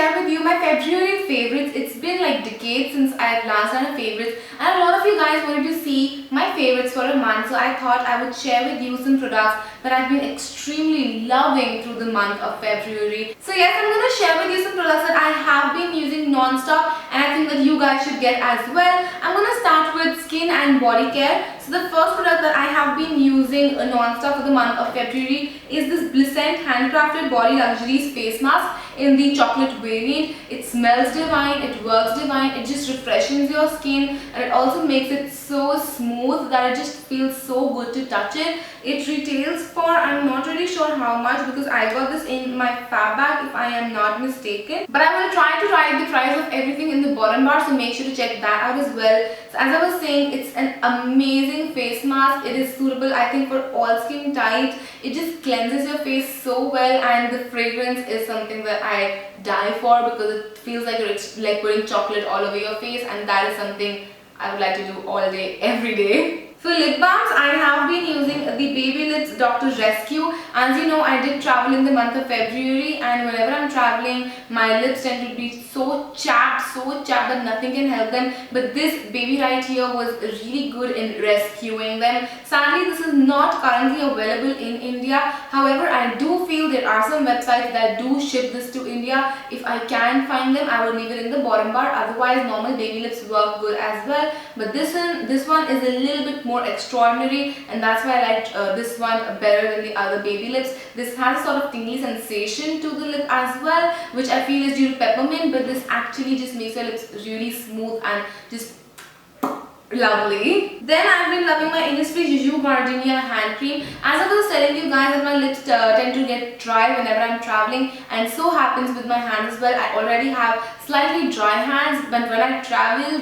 share with you my February favorites. It's been like decades since I've last done a favorites, and a lot of you guys wanted to see my favorites for a month, so I thought I would share with you some products that I've been extremely loving through the month of February. So yes, I'm going to share with you some products that I have been using non-stop and I think that you guys should get as well. I'm going to start with skin and body care. So the first product that I have been using non-stop for the month of February is this Bliscent Handcrafted Body Luxuries Face Mask in the chocolate variant. It smells divine, it works divine, it just refreshes your skin, and it also makes it so smooth that it just feels so good to touch it. It retails for, I'm not really sure how much because I got this in my fab bag if I am not mistaken, but I'm going to try to write the price of everything in the bottom bar, so make sure to check that out as well. So as I was saying, it's an amazing face mask. It is suitable I think for all skin types. It just cleanses your face so well, and the fragrance is something that I die for because it feels like it's like putting chocolate all over your face, and that is something I would like to do all day, every day. For lip balms, I have been using the Baby Lips Dr. Rescue. As you know, I did travel in the month of February, and whenever I'm traveling, my lips tend to be so chapped that nothing can help them. But this baby right here was really good in rescuing them. Sadly, this is not currently available in India. However, I do feel there are some websites that do ship this to India. If I can find them, I will leave it in the bottom bar. Otherwise, normal baby lips work good as well. But this one is a little bit more extraordinary, and that's why I liked this one better than the other baby lips. This has a sort of tingly sensation to the lip as well, which I feel is due to peppermint, but this actually just makes your lips really smooth and just lovely. Then I've been loving my Innisfree Jeju Gardenia hand cream. As I was telling you guys that my lips tend to get dry whenever I'm traveling, and so happens with my hands as well. I already have slightly dry hands, but when I travel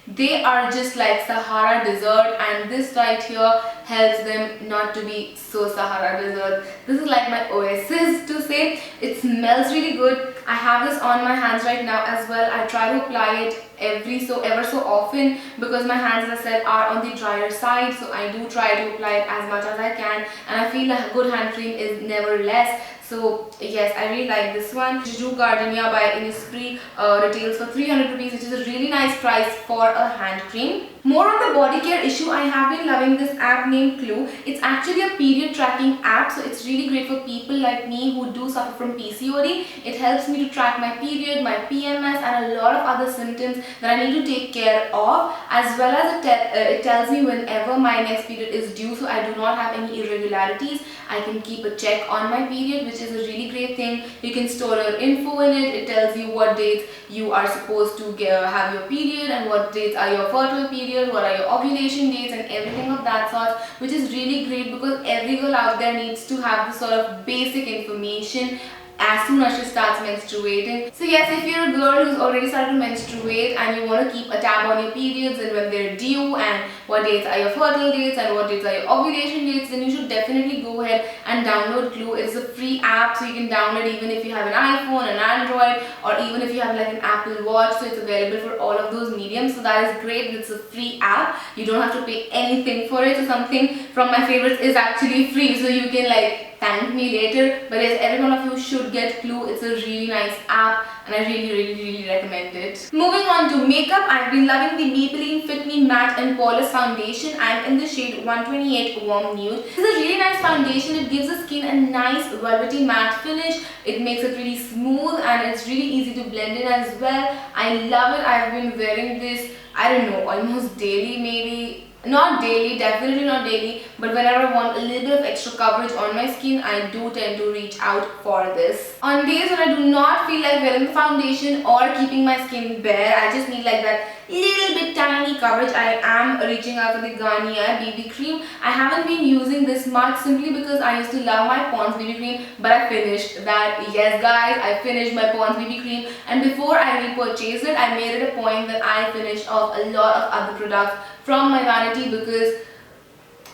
they are just like Sahara desert, and this right here helps them not to be so Sahara desert. This is like my oasis to say. It smells really good. I have this on my hands right now as well. I try to apply it ever so often because my hands, as I said, are on the drier side, so I do try to apply it as much as I can, and I feel a good hand cream is never less. So yes, I really like this one. Jeju Gardenia by Innisfree retails for 300 rupees, which is a really nice price for a hand cream. More on the body care issue, I have been loving this app named Clue. It's actually a period tracking app, so it's really great for people like me who do suffer from PCOD. It helps me to track my period, my PMS, and a lot of other symptoms that I need to take care of, as well as it tells me whenever my next period is due, so I do not have any irregularities. I can keep a check on my period, which is a really great thing. You can store your info in it. It tells you what dates you are supposed to have your period and what dates are your fertile period, what are your ovulation dates, and everything of that sort, which is really great because every girl out there needs to have this sort of basic information as soon as she starts menstruating. So yes, if you're a girl who's already started to menstruate and you want to keep a tab on your periods and when they're due and what dates are your fertile dates and what dates are your ovulation dates, then you should definitely go ahead and download Clue. It's a free app, so you can download even if you have an iPhone, an Android, or even if you have like an Apple Watch, so it's available for all of those mediums. So that is great. It's a free app. You don't have to pay anything for it. So something from my favorites is actually free, so you can like thank me later. But yes, every one of you should get Clue. It's a really nice app and I really recommend it. Moving on to makeup, I've been loving the Maybelline Fit Me Matte and Poreless Foundation. I'm in the shade 128 Warm Nude. This is a really nice foundation. It gives the skin a nice velvety matte finish. It makes it really smooth and it's really easy to blend in as well. I love it. I've been wearing this, I don't know, almost daily maybe. Not daily, definitely not daily, but whenever I want a little bit of extra coverage on my skin, I do tend to reach out for this. On days when I do not feel like wearing the foundation or keeping my skin bare, I just need like that little bit tiny coverage, I am reaching out for the Garnier BB Cream. I haven't been using this much simply because I used to love my Pond's BB Cream, but I finished that. Yes guys, I finished my Pond's BB Cream, and before I repurchased it, I made it a point that I finished off a lot of other products from my vanity because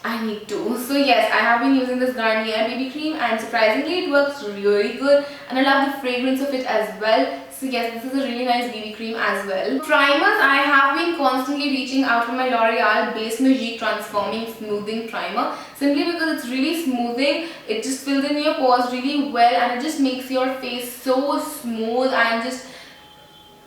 I need to. So yes, I have been using this Garnier BB Cream and surprisingly it works really good and I love the fragrance of it as well. So yes, this is a really nice BB cream as well. Primers, I have been constantly reaching out for my L'Oreal Base Magique Transforming Smoothing Primer, simply because it's really smoothing. It just fills in your pores really well and it just makes your face so smooth and just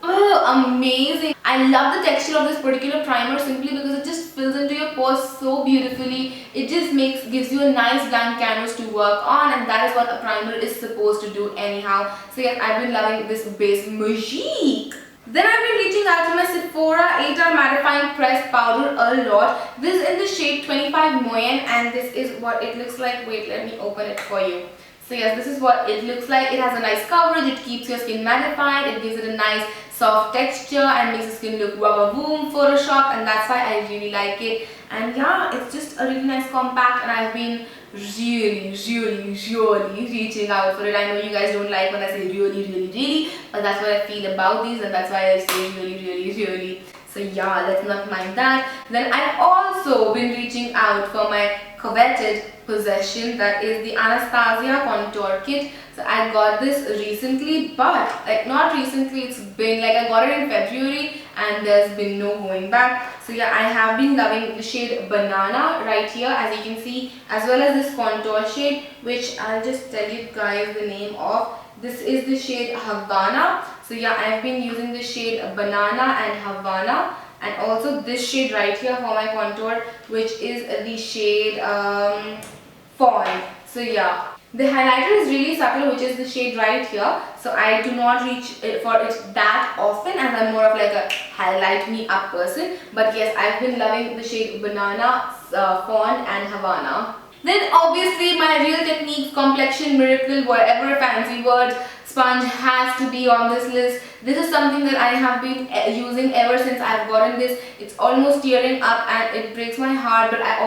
amazing. I love the texture of this particular primer simply because it just fills into your pores so beautifully. It just gives you a nice blank canvas to work on, and that is what a primer is supposed to do anyhow. So yes, I've been loving this Base Magique. Then I've been reaching out to my Sephora 8-hour mattifying pressed powder a lot. This is in the shade 25 Moyen and this is what it looks like. Wait, let me open it for you. So yes, this is what it looks like. It has a nice coverage, it keeps your skin mattified, it gives it a nice soft texture and makes the skin look wow boom Photoshop, and that's why I really like it. And yeah, it's just a really nice compact and I've been really reaching out for it. I know you guys don't like when I say really, but that's what I feel about these and that's why I say really. So yeah, let's not mind that. Then I've also been reaching out for my coveted possession, that is the Anastasia contour kit. So I got this recently, but like not recently, it's been like I got it in February and there's been no going back. So yeah, I have been loving the shade Banana right here, as you can see, as well as this contour shade, which I'll just tell you guys the name of. This is the shade Havana. So yeah, I've been using the shade Banana and Havana, and also this shade right here for my contour, which is the shade Fawn. So yeah, the highlighter is really subtle, which is the shade right here. So I do not reach for it that often as I'm more of like a highlight me up person. But yes, I've been loving the shade Banana, Fawn and Havana. Then obviously my Real Techniques Complexion Miracle, whatever fancy word, sponge has to be on this list. This is something that I have been using ever since I've gotten this. It's almost tearing up and it breaks my heart, but I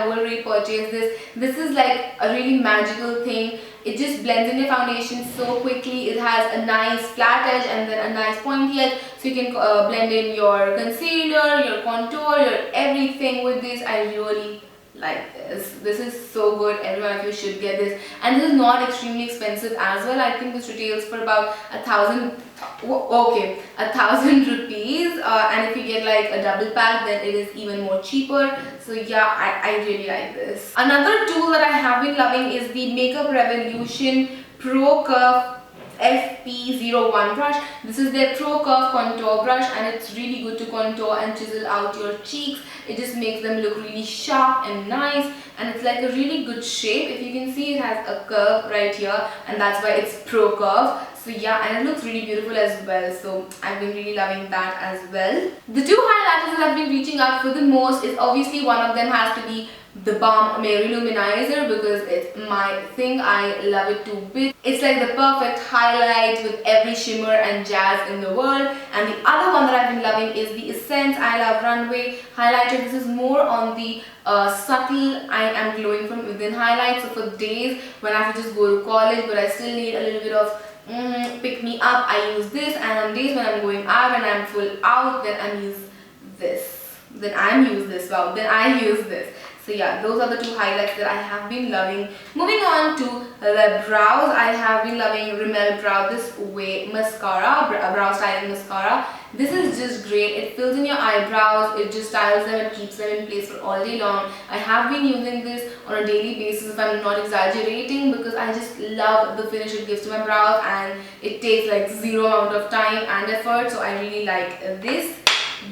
will repurchase this. This is like a really magical thing. It just blends in your foundation so quickly. It has a nice flat edge and then a nice pointy edge, so you can blend in your concealer, your contour, your everything with this. I really like this. This is so good. Every one of you should get this, and this is not extremely expensive as well. I think this retails for about 1,000 rupees, and if you get like a double pack then it is even more cheaper. So yeah, I really like this. Another tool that I have been loving is the Makeup Revolution Pro Curve FP01 brush. This is their Pro Curve contour brush and it's really good to contour and chisel out your cheeks. It just makes them look really sharp and nice, and it's like a really good shape. If you can see, it has a curve right here and that's why it's Pro Curve. So yeah, and it looks really beautiful as well. So I've been really loving that as well. The two highlighters that I've been reaching out for the most is obviously one of them has to be TheBalm Loumanizer, because it's my thing. I love it to bits. It's like the perfect highlight with every shimmer and jazz in the world. And the other one that I've been loving is the Essence I Love Runway highlighter. This is more on the subtle I am glowing from within highlight. So for days when I have to just go to college but I still need a little bit of pick me up, I use this, and on days when I'm going out and I'm full out, then I use this. Then I use this. So yeah, those are the two highlights that I have been loving. Moving on to the brows, I have been loving Rimmel Brow This Way mascara, brow styling mascara. This is just great. It fills in your eyebrows, it just styles them and keeps them in place for all day long. I have been using this on a daily basis, if I'm not exaggerating, because I just love the finish it gives to my brows and it takes like zero amount of time and effort. So I really like this.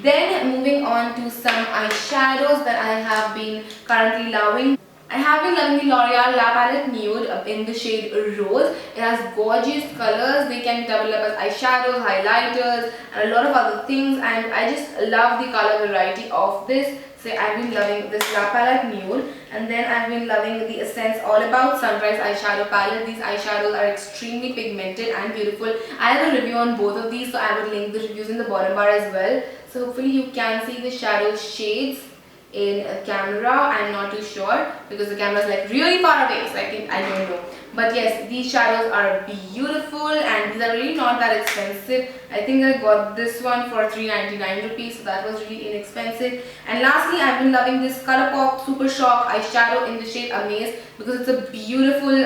Then moving on to some eyeshadows that I have been currently loving. I have been loving the L'Oreal La Palette Nude in the shade Rose. It has gorgeous colors. They can double up as eyeshadows, highlighters and a lot of other things, and I just love the color variety of this. So I've been loving this La Palette Nude, and then I've been loving the Essence All About Sunrise eyeshadow palette. These eyeshadows are extremely pigmented and beautiful. I have a review on both of these, so I would link the reviews in the bottom bar as well. So hopefully you can see the shadow shades in a camera. I'm not too sure because the camera is like really far away, so I don't know. But yes, these shadows are beautiful and these are really not that expensive. I think I got this one for 399 rupees, so that was really inexpensive. And lastly, I've been loving this Colourpop Super Shock eyeshadow in the shade Amaze because it's a beautiful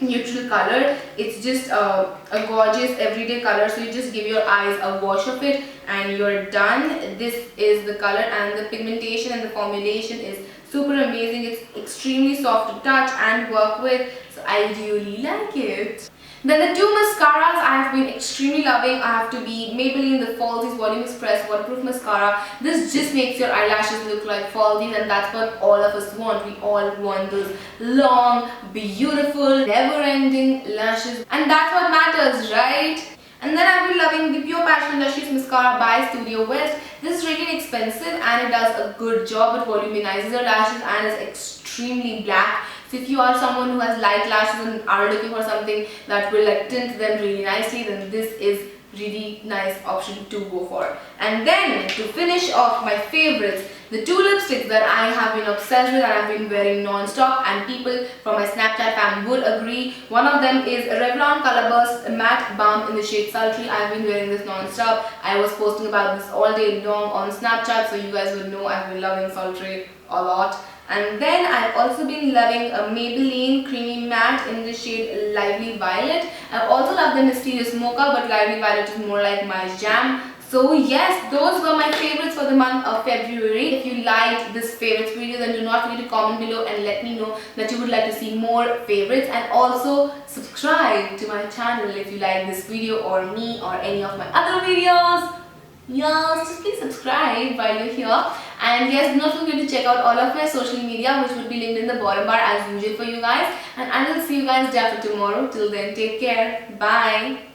neutral color. It's just a gorgeous everyday color, so you just give your eyes a wash of it and you're done. This is the color, and the pigmentation and the formulation is super amazing. It's extremely soft to touch and work with, so I really like it. Then the two mascaras I have been extremely loving, I have to be Maybelline the Falsies Volume Express Waterproof Mascara. This just makes your eyelashes look like falsies, and that's what all of us want. We all want those long, beautiful, never-ending lashes, and that's what matters, right? And then I've been loving the Pure Passion Luscious Mascara by Studio West. This is really inexpensive and it does a good job. It volumizes your lashes and is extremely black. So if you are someone who has light lashes and are looking for something that will like tint them really nicely, then this is really nice option to go for. And then to finish off my favorites, the two lipsticks that I have been obsessed with and I've been wearing non-stop, and people from my Snapchat fam would agree. One of them is Revlon Colorburst Matte Balm in the shade Sultry. I've been wearing this non-stop. I was posting about this all day long on Snapchat, so you guys would know I've been loving Sultry a lot. And then I've also been loving a Maybelline Creamy Matte in the shade Lively Violet. I've also loved the Mysterious Mocha, but Lively Violet is more like my jam. So yes, those were my favorites for the month of February. If you liked this favorites video, then do not forget to comment below and let me know that you would like to see more favorites, and also subscribe to my channel if you like this video or me or any of my other videos. Yes, just please subscribe while you're here. And yes, do not forget to check out all of my social media, which will be linked in the bottom bar as usual for you guys. And I will see you guys there for tomorrow. Till then, take care. Bye.